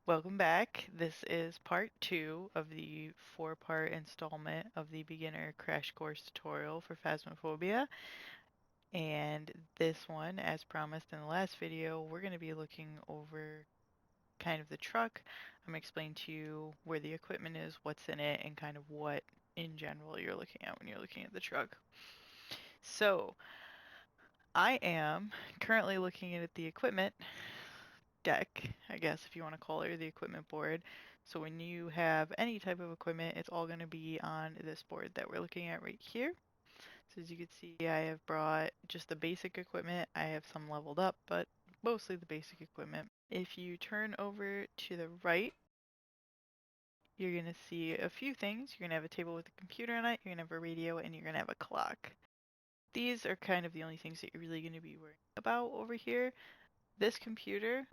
Welcome back. This is part two of the four-part installment of the beginner crash course tutorial for Phasmaphobia. And this one, as promised in the last video, we're going to be looking over kind of the truck. I'm going to explain to you where the equipment is, what's in it, and kind of what in general you're looking at when you're looking at the truck. So, I am currently looking at the equipment deck, I guess if you want to call it, or the equipment board. So when you have any type of equipment, it's all going to be on this board that we're looking at right here. So as you can see, I have brought just the basic equipment. I have some leveled up, but mostly the basic equipment. If you turn over to the right, you're going to see a few things. You're going to have a table with a computer on it, you're going to have a radio, and you're going to have a clock. These are kind of the only things that you're really going to be worrying about over here. This computer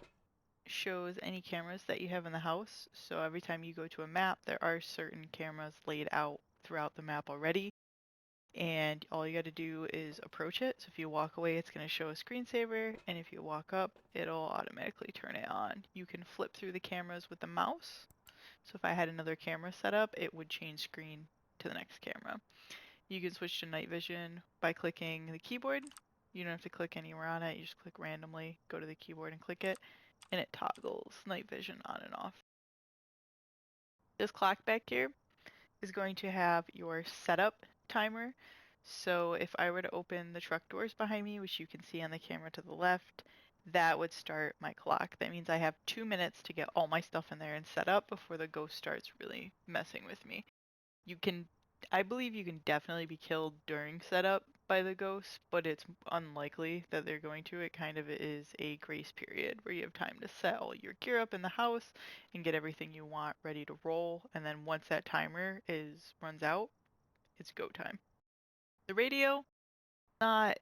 shows any cameras that you have in the house. So every time you go to a map, there are certain cameras laid out throughout the map already. And all you got to do is approach it. So if you walk away, it's going to show a screensaver. And if you walk up, it'll automatically turn it on. You can flip through the cameras with the mouse. So if I had another camera set up, it would change screen to the next camera. You can switch to night vision by clicking the keyboard. You don't have to click anywhere on it. You just click randomly, go to the keyboard and click it, and it toggles night vision on and off. This clock back here is going to have your setup timer. So if I were to open the truck doors behind me, which you can see on the camera to the left, that would start my clock. That means I have 2 minutes to get all my stuff in there and set up before the ghost starts really messing with me. You can, I believe you can definitely be killed during setup by the ghosts, but it's unlikely that they're going to. It kind of is a grace period where you have time to set all your gear up in the house and get everything you want ready to roll. And then once that timer runs out, it's go time. The radio, not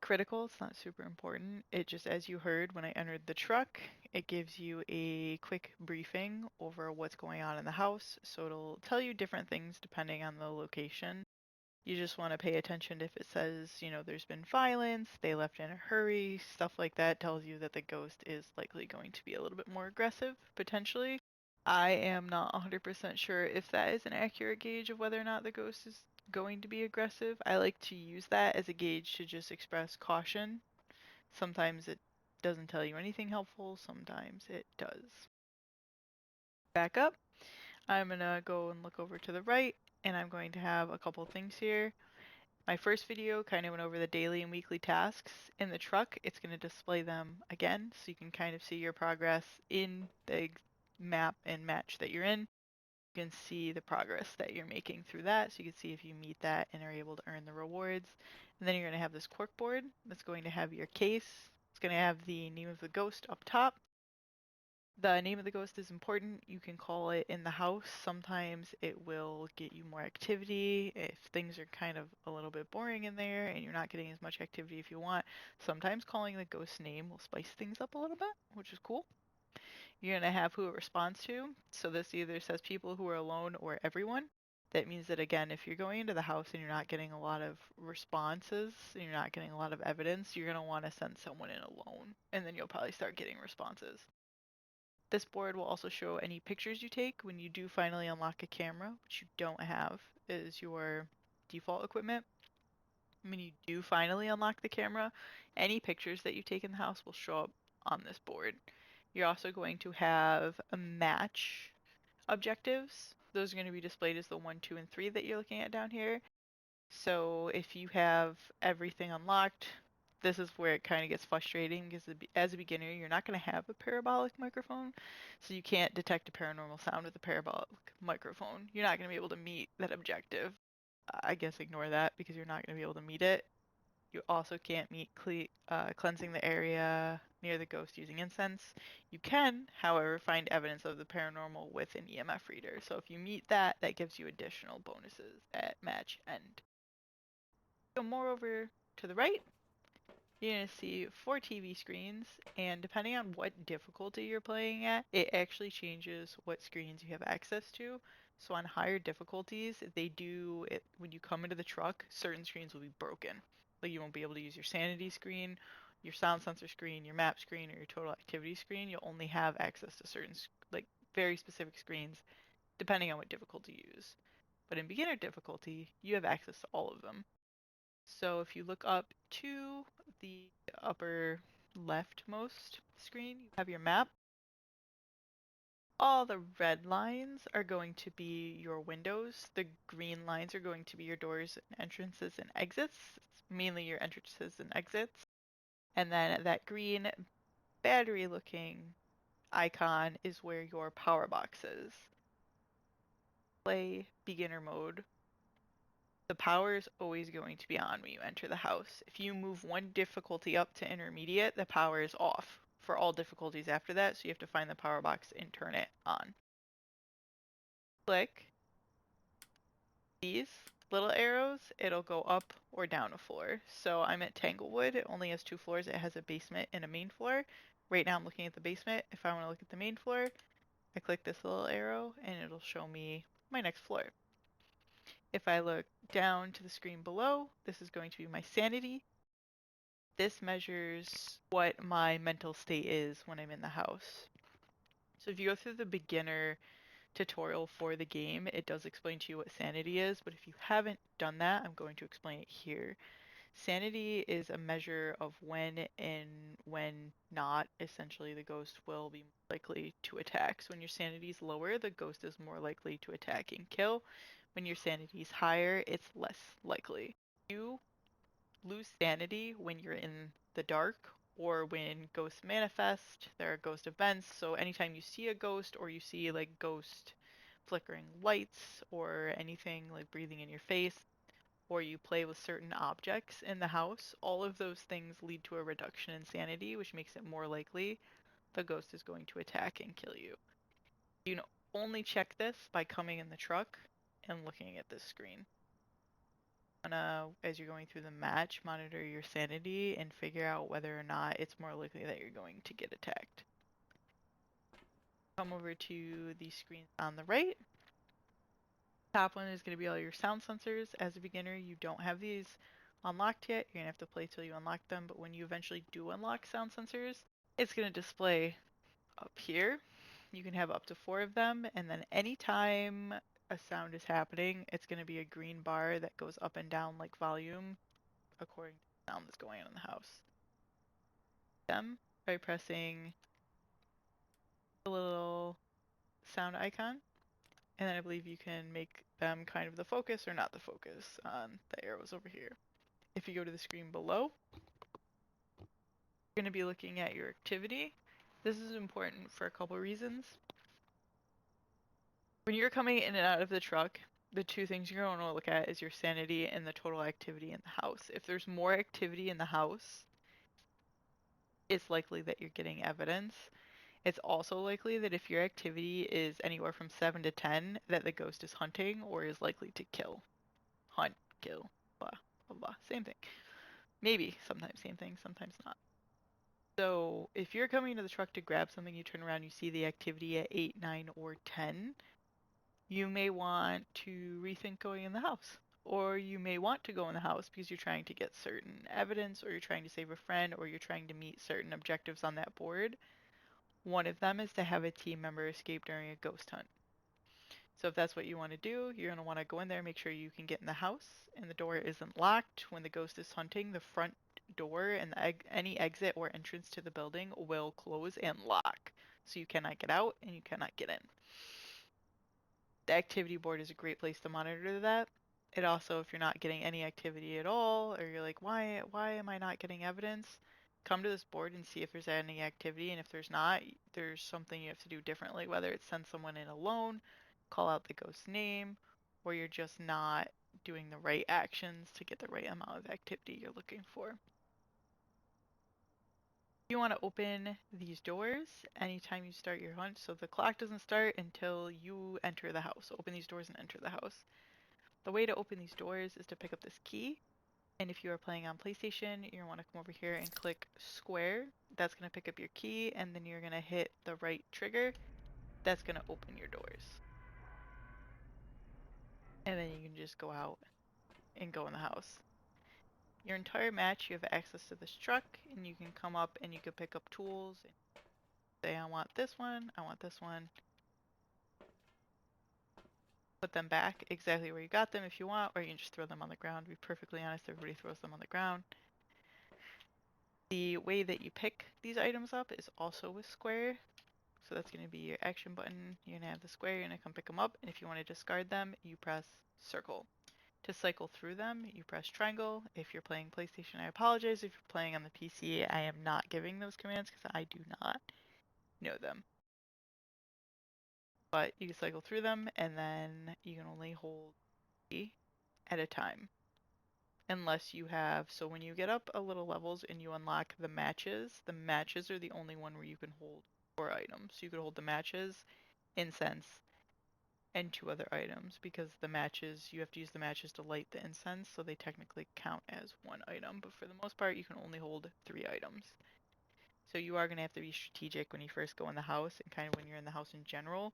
critical, it's not super important. It just, as you heard when I entered the truck, it gives you a quick briefing over what's going on in the house. So it'll tell you different things depending on the location. You just want to pay attention if it says, there's been violence, they left in a hurry, stuff like that tells you that the ghost is likely going to be a little bit more aggressive, potentially. I am not 100% sure if that is an accurate gauge of whether or not the ghost is going to be aggressive. I like to use that as a gauge to just express caution. Sometimes it doesn't tell you anything helpful, sometimes it does. Back up, I'm going to go and look over to the right, and I'm going to have a couple things here. My first video kind of went over the daily and weekly tasks. In the truck, it's going to display them again, so you can kind of see your progress in the map and match that you're in. You can see the progress that you're making through that, so you can see if you meet that and are able to earn the rewards. And then you're going to have this cork board that's going to have your case. It's going to have the name of the ghost up top. The name of the ghost is important. You can call it in the house. Sometimes it will get you more activity if things are kind of a little bit boring in there and you're not getting as much activity if you want. Sometimes calling the ghost name will spice things up a little bit, which is cool. You're going to have who it responds to. So this either says people who are alone or everyone. That means that, again, if you're going into the house and you're not getting a lot of responses and you're not getting a lot of evidence, you're going to want to send someone in alone, and then you'll probably start getting responses. This board will also show any pictures you take when you do finally unlock a camera, which you don't have as your default equipment. When you do finally unlock the camera, any pictures that you take in the house will show up on this board. You're also going to have a match objectives. Those are going to be displayed as the 1, 2, and 3 that you're looking at down here. So if you have everything unlocked, this is where it kind of gets frustrating because as a beginner, you're not going to have a parabolic microphone, so you can't detect a paranormal sound with a parabolic microphone. You're not going to be able to meet that objective. I guess ignore that because you're not going to be able to meet it. You also can't meet cleansing the area near the ghost using incense. You can, however, find evidence of the paranormal with an EMF reader. So if you meet that, that gives you additional bonuses at match end. Go more over to the right, you're going to see 4 TV screens, and depending on what difficulty you're playing at, it actually changes what screens you have access to. So on higher difficulties, they do it when you come into the truck, certain screens will be broken. Like you won't be able to use your sanity screen, your sound sensor screen, your map screen, or your total activity screen, you'll only have access to certain, like, very specific screens, depending on what difficulty you use. But in beginner difficulty, you have access to all of them. So if you look up to the upper leftmost screen, you have your map. All the red lines are going to be your windows. The green lines are going to be your doors, entrances, and exits. It's mainly your entrances and exits. And then that green battery looking icon is where your power box is. Play beginner mode. The power is always going to be on when you enter the house. If you move one difficulty up to intermediate, the power is off for all difficulties after that, so you have to find the power box and turn it on. Click these little arrows, it'll go up or down a floor. So I'm at Tanglewood, it only has 2 floors, it has a basement and a main floor. Right now I'm looking at the basement. If I want to look at the main floor, I click this little arrow and it'll show me my next floor. If I look down to the screen below, this is going to be my sanity. This measures what my mental state is when I'm in the house. So if you go through the beginner tutorial for the game, it does explain to you what sanity is, but if you haven't done that, I'm going to explain it here. Sanity is a measure of when and when not, essentially, the ghost will be likely to attack. So when your sanity is lower, the ghost is more likely to attack and kill. When your sanity is higher, it's less likely. You lose sanity when you're in the dark or when ghosts manifest. There are ghost events, so anytime you see a ghost or you see like ghost flickering lights or anything like breathing in your face, or you play with certain objects in the house, all of those things lead to a reduction in sanity, which makes it more likely the ghost is going to attack and kill you. You can only check this by coming in the truck and looking at this screen. As you're going through the match, monitor your sanity and figure out whether or not it's more likely that you're going to get attacked. Come over to the screen on the right. Top one is going to be all your sound sensors. As a beginner, you don't have these unlocked yet. You're going to have to play till you unlock them, but when you eventually do unlock sound sensors, it's going to display up here. You can have up to 4 of them, and then anytime a sound is happening, it's going to be a green bar that goes up and down like volume according to the sound that's going on in the house. Them by pressing the little sound icon, and then I believe you can make them kind of the focus or not the focus on the arrows over here. If you go to the screen below, you're going to be looking at your activity. This is important for a couple reasons. When you're coming in and out of the truck, the 2 things you're going to want to look at is your sanity and the total activity in the house. If there's more activity in the house, it's likely that you're getting evidence. It's also likely that if your activity is anywhere from 7 to 10, that the ghost is hunting or is likely to kill. Hunt, kill, blah, blah, blah. Same thing. Maybe sometimes same thing, sometimes not. So if you're coming to the truck to grab something, you turn around, you see the activity at 8, 9, or 10, you may want to rethink going in the house. Or you may want to go in the house because you're trying to get certain evidence, or you're trying to save a friend, or you're trying to meet certain objectives on that board. One of them is to have a team member escape during a ghost hunt. So if that's what you want to do, you're going to want to go in there, make sure you can get in the house, and the door isn't locked. When the ghost is hunting, the front door and any exit or entrance to the building will close and lock. So you cannot get out and you cannot get in. The activity board is a great place to monitor that. It also, if you're not getting any activity at all, or you're like, why am I not getting evidence? Come to this board and see if there's any activity, and if there's not, there's something you have to do differently, whether it's send someone in alone, call out the ghost's name, or you're just not doing the right actions to get the right amount of activity you're looking for. You want to open these doors anytime you start your hunt, so the clock doesn't start until you enter the house. Open these doors and enter the house. The way to open these doors is to pick up this key, and if you are playing on PlayStation, you're going to want to come over here and click square. That's going to pick up your key, and then you're going to hit the right trigger. That's going to open your doors. And then you can just go out and go in the house. your entire match, you have access to this truck, and you can come up and you can pick up tools and say, I want this one, I want this one. Put them back exactly where you got them if you want, or you can just throw them on the ground. To be perfectly honest, everybody throws them on the ground. The way that you pick these items up is also with square. So that's going to be your action button. You're going to have the square, you're going to come pick them up, and if you want to discard them, you press circle. To cycle through them, you press triangle. If you're playing PlayStation, I apologize. If you're playing on the PC, I am not giving those commands because I do not know them. But you can cycle through them, and then you can only hold 3 at a time. Unless you have, so when you get up a little levels and you unlock the matches are the only one where you can hold 4 items. So you could hold the matches, incense, and 2 other items because the matches, you have to use the matches to light the incense, so they technically count as 1 item. But for the most part, you can only hold 3 items. So you are going to have to be strategic when you first go in the house and kind of when you're in the house in general.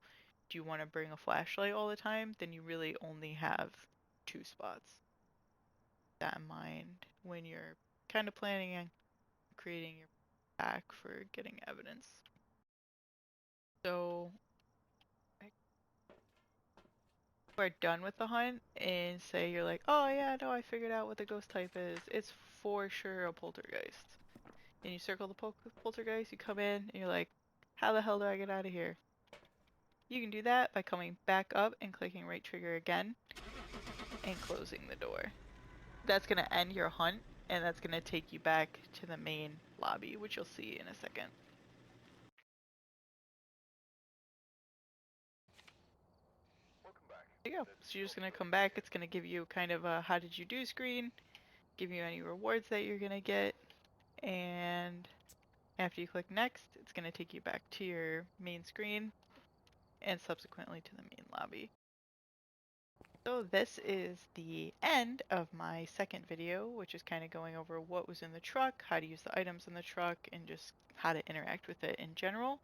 Do you want to bring a flashlight all the time? Then you really only have 2 spots. Keep that in mind when you're kind of planning on creating your pack for getting evidence. So you are done with the hunt and say you're like, oh yeah, no, I figured out what the ghost type is. It's for sure a poltergeist. And you circle the poltergeist, you come in, and you're like, how the hell do I get out of here? You can do that by coming back up and clicking right trigger again and closing the door. That's going to end your hunt, and that's going to take you back to the main lobby, which you'll see in a second. There you go. So you're just going to come back. It's going to give you kind of a how did you do screen, give you any rewards that you're going to get, and after you click next, it's going to take you back to your main screen and subsequently to the main lobby. So this is the end of my second video, which is kind of going over what was in the truck, how to use the items in the truck, and just how to interact with it in general.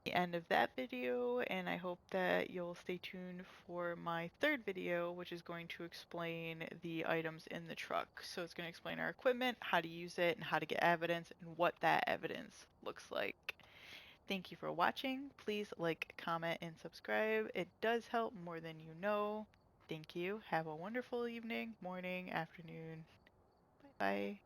The end of that video, and I hope that you'll stay tuned for my third video, which is going to explain the items in the truck. So it's going to explain our equipment, how to use it, and how to get evidence, and what that evidence looks like. Thank you for watching. Please like, comment, and subscribe. It does help more than you know. Thank you. Have a wonderful evening, morning, afternoon. Bye bye.